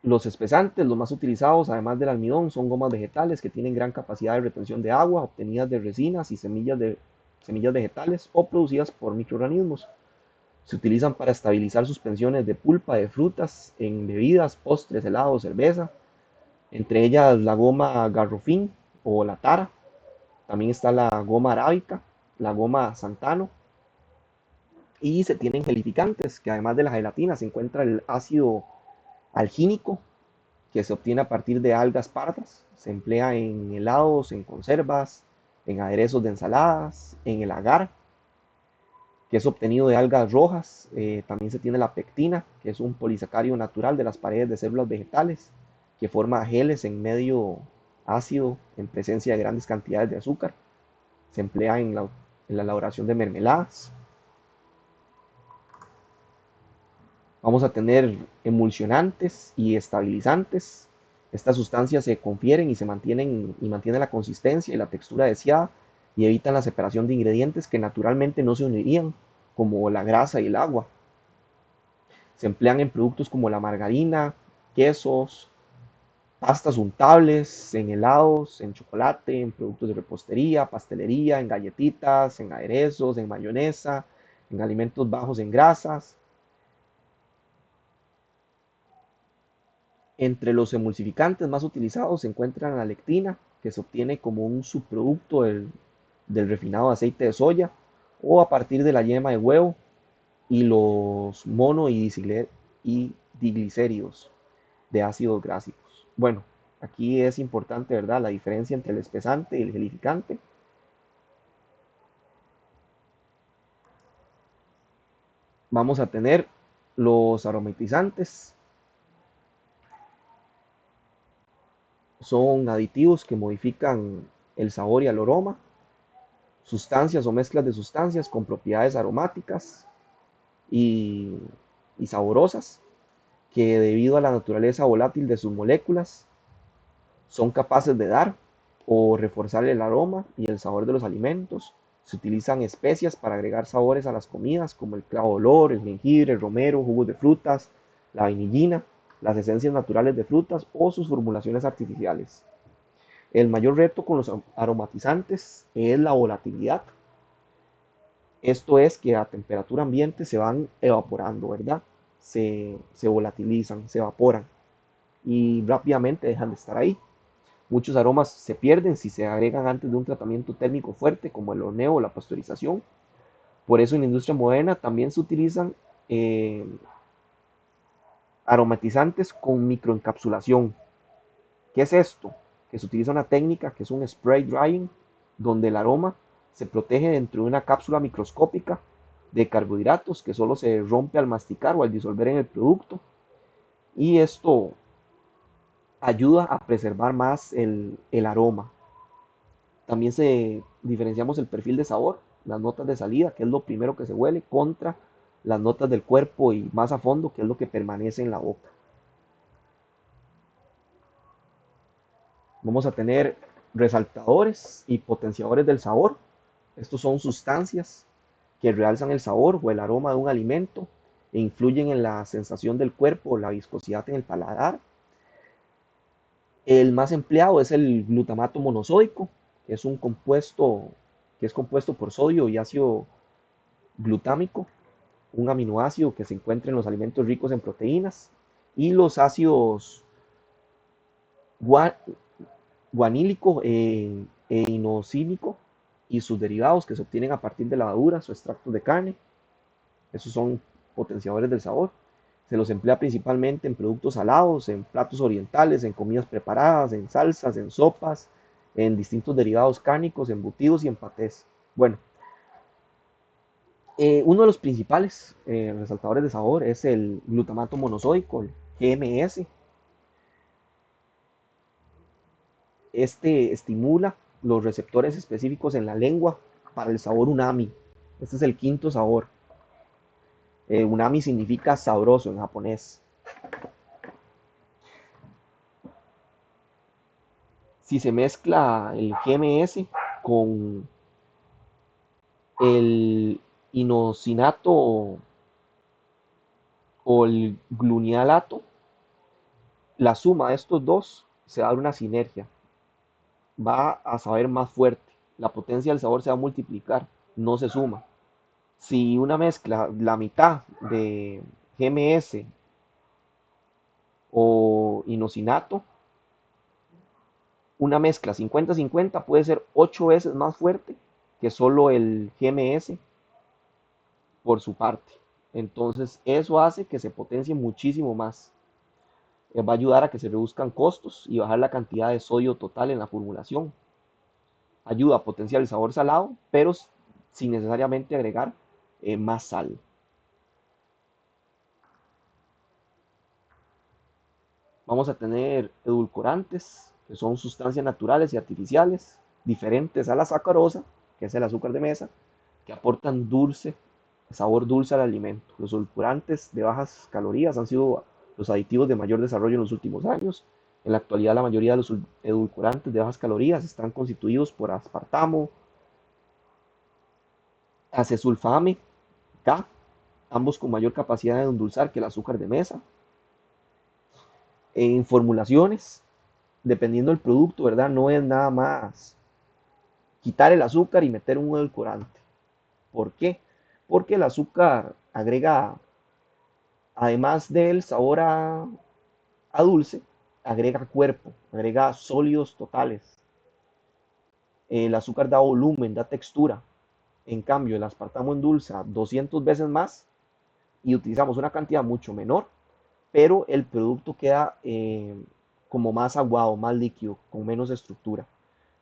A: Los espesantes, los más utilizados, además del almidón, son gomas vegetales que tienen gran capacidad de retención de agua, obtenidas de resinas y semillas vegetales o producidas por microorganismos. Se utilizan para estabilizar suspensiones de pulpa de frutas en bebidas, postres, helados, cerveza, entre ellas la goma garrofín o la tara. También está la goma arábica, la goma santano, y se tienen gelificantes, que además de la gelatina se encuentra el ácido algínico, que se obtiene a partir de algas pardas. Se emplea en helados, en conservas, en aderezos de ensaladas, en el agar, que es obtenido de algas rojas. También se tiene la pectina, que es un polisacario natural de las paredes de células vegetales, que forma geles en medio ácido en presencia de grandes cantidades de azúcar. Se emplea en la elaboración de mermeladas. Vamos a tener emulsionantes y estabilizantes. Estas sustancias se confieren y se mantienen la consistencia y la textura deseada y evitan la separación de ingredientes que naturalmente no se unirían, como la grasa y el agua. Se emplean en productos como la margarina, quesos, pastas untables, en helados, en chocolate, en productos de repostería, pastelería, en galletitas, en aderezos, en mayonesa, en alimentos bajos en grasas. Entre los emulsificantes más utilizados se encuentran la lectina, que se obtiene como un subproducto del refinado aceite de soya o a partir de la yema de huevo, y los mono y diglicéridos de ácidos grásicos. Bueno, aquí es importante, ¿verdad?, la diferencia entre el espesante y el gelificante. Vamos a tener los aromatizantes. Son aditivos que modifican el sabor y el aroma, sustancias o mezclas de sustancias con propiedades aromáticas y, y saborosas, que debido a la naturaleza volátil de sus moléculas son capaces de dar o reforzar el aroma y el sabor de los alimentos. Se utilizan especias para agregar sabores a las comidas, como el clavo de olor, el jengibre, el romero, jugos de frutas, la vainillina, las esencias naturales de frutas o sus formulaciones artificiales. El mayor reto con los aromatizantes es la volatilidad. Esto es que a temperatura ambiente se van evaporando, ¿verdad? Se volatilizan, se evaporan y rápidamente dejan de estar ahí. Muchos aromas se pierden si se agregan antes de un tratamiento térmico fuerte, como el horneo o la pasteurización. Por eso en la industria moderna también se utilizan eh, aromatizantes con microencapsulación. ¿Qué es esto? Que se utiliza una técnica que es un spray drying, donde el aroma se protege dentro de una cápsula microscópica de carbohidratos que solo se rompe al masticar o al disolver en el producto. Y esto ayuda a preservar más el aroma. También diferenciamos el perfil de sabor, las notas de salida, que es lo primero que se huele, contra las notas del cuerpo y más a fondo, que es lo que permanece en la boca. Vamos a tener resaltadores y potenciadores del sabor. Estos son sustancias que realzan el sabor o el aroma de un alimento e influyen en la sensación del cuerpo o la viscosidad en el paladar. El más empleado es el glutamato monosódico, que es un compuesto que es compuesto por sodio y ácido glutámico, un aminoácido que se encuentra en los alimentos ricos en proteínas, y los ácidos guanílico inosílico y sus derivados que se obtienen a partir de levaduras o extractos de carne. Esos son potenciadores del sabor. Se los emplea principalmente en productos salados, en platos orientales, en comidas preparadas, en salsas, en sopas, en distintos derivados cárnicos, embutidos y en patés. Bueno, uno de los principales resaltadores de sabor es el glutamato monosódico, el GMS. Este estimula los receptores específicos en la lengua para el sabor umami. Este es el quinto sabor. Umami significa sabroso en japonés. Si se mezcla el GMS con El inosinato o el glunialato, la suma de estos dos se va a dar una sinergia, va a saber más fuerte, la potencia del sabor se va a multiplicar, no se suma. Si una mezcla la mitad de GMS o inosinato, una mezcla 50-50 puede ser 8 veces más fuerte que solo el GMS por su parte. Entonces eso hace que se potencie muchísimo más. Va a ayudar a que se reduzcan costos y bajar la cantidad de sodio total en la formulación. Ayuda a potenciar el sabor salado, pero sin necesariamente agregar más sal. Vamos a tener edulcorantes, que son sustancias naturales y artificiales, diferentes a la sacarosa, que es el azúcar de mesa, que aportan sabor dulce al alimento. Los edulcorantes de bajas calorías han sido los aditivos de mayor desarrollo en los últimos años. En la actualidad, la mayoría de los edulcorantes de bajas calorías están constituidos por aspartamo, acesulfame, K, ambos con mayor capacidad de endulzar que el azúcar de mesa. En formulaciones, dependiendo del producto, ¿verdad? No es nada más quitar el azúcar y meter un edulcorante. ¿Por qué? Porque el azúcar agrega, además del sabor a dulce, agrega cuerpo, agrega sólidos totales. El azúcar da volumen, da textura. En cambio, el aspartamo endulza 200 veces más y utilizamos una cantidad mucho menor, pero el producto queda como más aguado, más líquido, con menos estructura.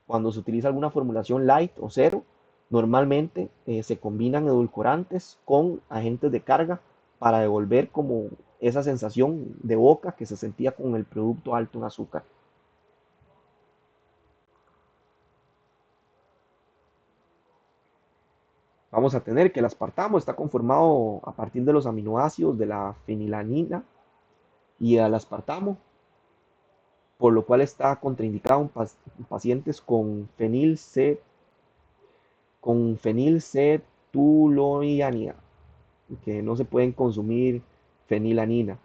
A: Cuando se utiliza alguna formulación light o cero, normalmente se combinan edulcorantes con agentes de carga para devolver como esa sensación de boca que se sentía con el producto alto en azúcar. Vamos a tener que el aspartamo está conformado a partir de los aminoácidos de la fenilanina y el aspartamo, por lo cual está contraindicado en pacientes con fenilcetuloianía, que no se pueden consumir fenilanina.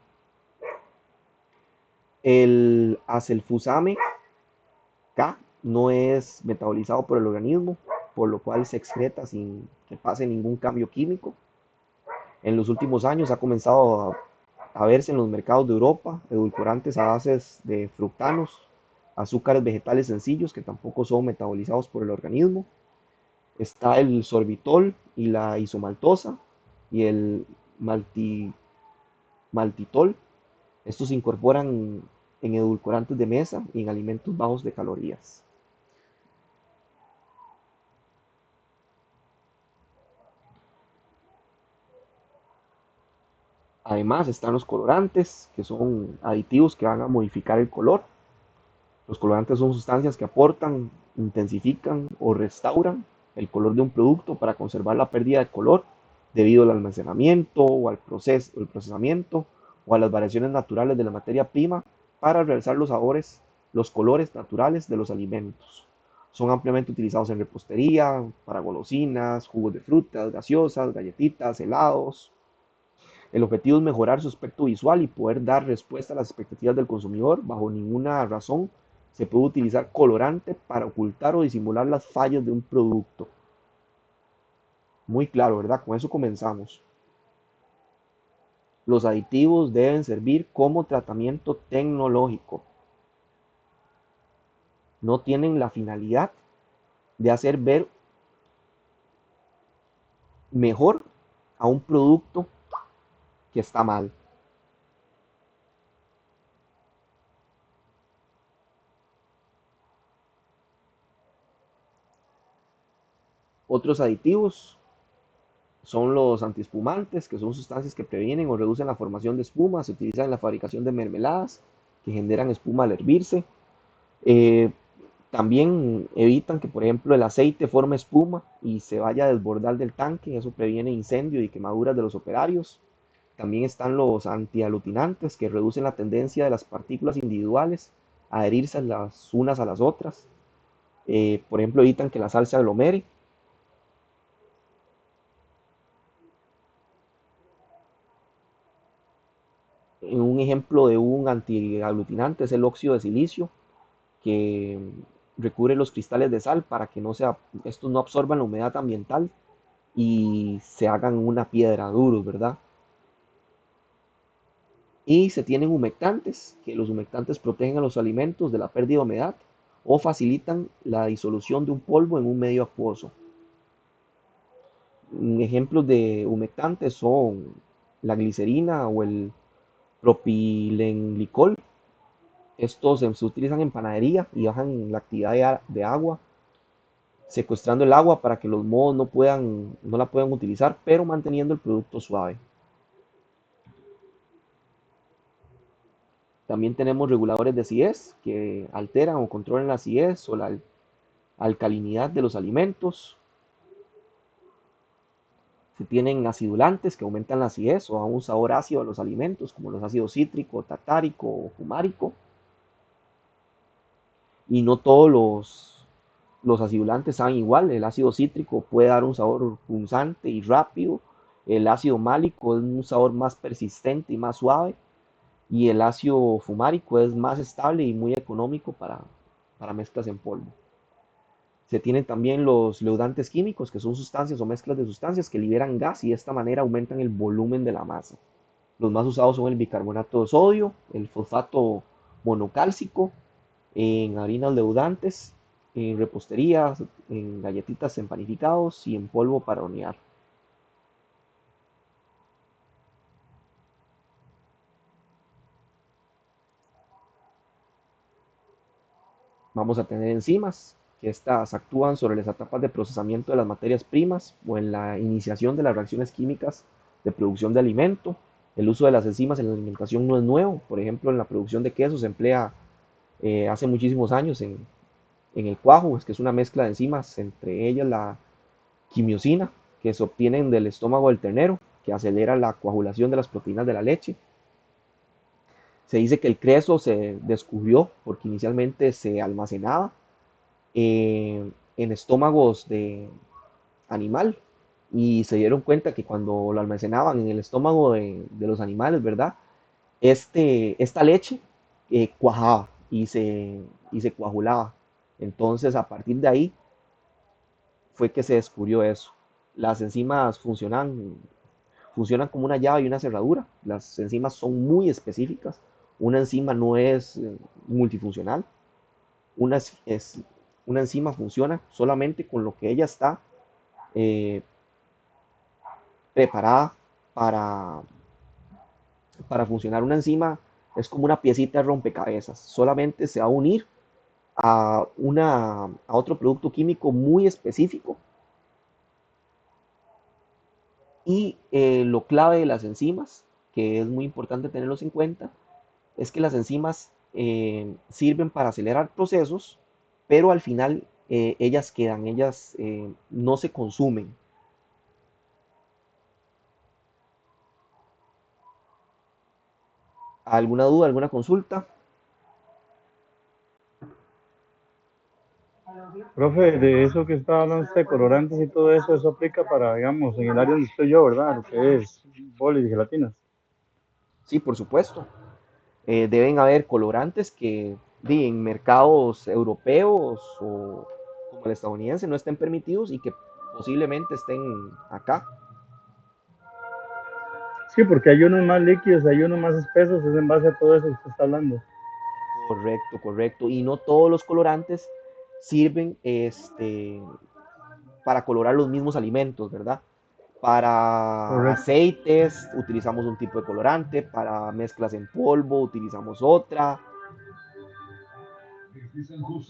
A: El acelfusame K no es metabolizado por el organismo, por lo cual se excreta sin que pase ningún cambio químico. En los últimos años ha comenzado a verse en los mercados de Europa edulcorantes a bases de fructanos, azúcares vegetales sencillos que tampoco son metabolizados por el organismo. Está el sorbitol y la isomaltosa y el malti, maltitol. Estos se incorporan en edulcorantes de mesa y en alimentos bajos de calorías. Además están los colorantes, que son aditivos que van a modificar el color. Los colorantes son sustancias que aportan, intensifican o restauran el color de un producto para conservar la pérdida de color debido al almacenamiento o al el procesamiento o a las variaciones naturales de la materia prima para realzar los sabores, los colores naturales de los alimentos. Son ampliamente utilizados en repostería, para golosinas, jugos de frutas, gaseosas, galletitas, helados. El objetivo es mejorar su aspecto visual y poder dar respuesta a las expectativas del consumidor. Bajo ninguna razón se puede utilizar colorante para ocultar o disimular las fallas de un producto. Muy claro, ¿verdad? Con eso comenzamos. Los aditivos deben servir como tratamiento tecnológico. No tienen la finalidad de hacer ver mejor a un producto que está mal. Otros aditivos son los antiespumantes, que son sustancias que previenen o reducen la formación de espuma. Se utilizan en la fabricación de mermeladas que generan espuma al hervirse. Eh, También evitan que, por ejemplo, el aceite forme espuma y se vaya a desbordar del tanque. Eso previene incendio y quemaduras de los operarios. También están los antiaglutinantes, que reducen la tendencia de las partículas individuales a adherirse las unas a las otras. Por ejemplo, evitan que la sal se aglomere. Un ejemplo de un antiaglutinante es el óxido de silicio, que recubre los cristales de sal para que estos no absorban la humedad ambiental y se hagan una piedra duros, ¿verdad? Y se tienen humectantes, que los humectantes protegen a los alimentos de la pérdida de humedad o facilitan la disolución de un polvo en un medio acuoso. Ejemplos de humectantes son la glicerina o el propilenglicol. Estos se utilizan en panadería y bajan la actividad de agua, secuestrando el agua para que los mohos no la puedan utilizar, pero manteniendo el producto suave. También tenemos reguladores de acidez que alteran o controlan la acidez o la alcalinidad de los alimentos. Se tienen acidulantes que aumentan la acidez o dan un sabor ácido a los alimentos, como los ácidos cítrico, tartárico o fumárico. Y no todos los acidulantes saben igual. El ácido cítrico puede dar un sabor punzante y rápido. El ácido málico es un sabor más persistente y más suave. Y el ácido fumárico es más estable y muy económico para mezclas en polvo. Se tienen también los leudantes químicos, que son sustancias o mezclas de sustancias que liberan gas y de esta manera aumentan el volumen de la masa. Los más usados son el bicarbonato de sodio, el fosfato monocálcico, en harinas leudantes, en reposterías, en galletitas en panificados y en polvo para hornear. Vamos a tener enzimas, que estas actúan sobre las etapas de procesamiento de las materias primas o en la iniciación de las reacciones químicas de producción de alimento. El uso de las enzimas en la alimentación no es nuevo. Por ejemplo, en la producción de queso se emplea hace muchísimos años en el cuajo, que es una mezcla de enzimas, entre ellas la quimiosina, que se obtienen del estómago del ternero, que acelera la coagulación de las proteínas de la leche. Se dice que el queso se descubrió porque inicialmente se almacenaba en estómagos de animal y se dieron cuenta que cuando lo almacenaban en el estómago de los animales, ¿verdad? Esta leche cuajaba y se coagulaba. Entonces, a partir de ahí fue que se descubrió eso. Las enzimas funcionan como una llave y una cerradura. Las enzimas son muy específicas. Una enzima no es multifuncional. Una, es, una enzima funciona solamente con lo que ella está eh, preparada para, para funcionar. Una enzima es como una piecita de rompecabezas. Solamente se va a unir a otro producto químico muy específico. Y lo clave de las enzimas, que es muy importante tenerlos en cuenta, es que las enzimas sirven para acelerar procesos, pero al final ellas quedan, ellas no se consumen. ¿Alguna duda, alguna consulta?
B: Profe, de eso que está hablando usted, colorantes y todo eso, eso aplica para, digamos, en el área donde estoy yo, ¿verdad? Lo que es bolis y gelatinas.
A: Sí, por supuesto. Deben haber colorantes que en mercados europeos o como el estadounidense no estén permitidos y que posiblemente estén acá.
B: Sí, porque hay unos más líquidos, hay unos más espesos, es en base a todo eso que usted está hablando.
A: Correcto, correcto. Y no todos los colorantes sirven para colorar los mismos alimentos, ¿verdad? Para
B: Correcto.
A: aceites utilizamos un tipo de colorante, para mezclas en polvo utilizamos otra.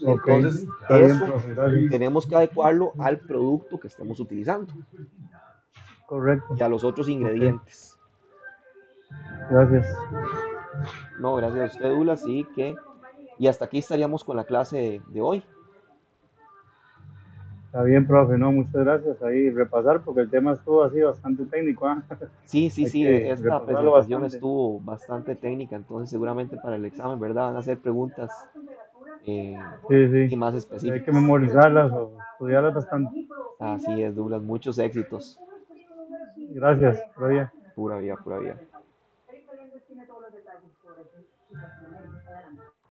B: Ok,
A: Entonces,
B: está bien,
A: eso
B: profe, gracias.
A: tenemos que adecuarlo al producto que estemos utilizando
B: Correcto.
A: y a los otros
B: Ok,
A: ingredientes.
B: gracias.
A: No, gracias a usted, Dula, sí que... Y hasta aquí estaríamos con la clase de hoy.
B: Está bien, profe, no, muchas gracias. Ahí repasar, porque el tema estuvo así bastante técnico, ¿ah?
A: Sí, sí,
B: Hay
A: sí,
B: que
A: esta
B: repasarlo
A: presentación
B: bastante.
A: estuvo bastante técnica, entonces seguramente para el examen, ¿verdad? Van a hacer preguntas
B: Sí,
A: y
B: sí.
A: más
B: Hay que
A: específicas.
B: memorizarlas o estudiarlas bastante.
A: Así es, Douglas, muchos éxitos.
B: Gracias, Roger.
A: Pura vida, pura vida.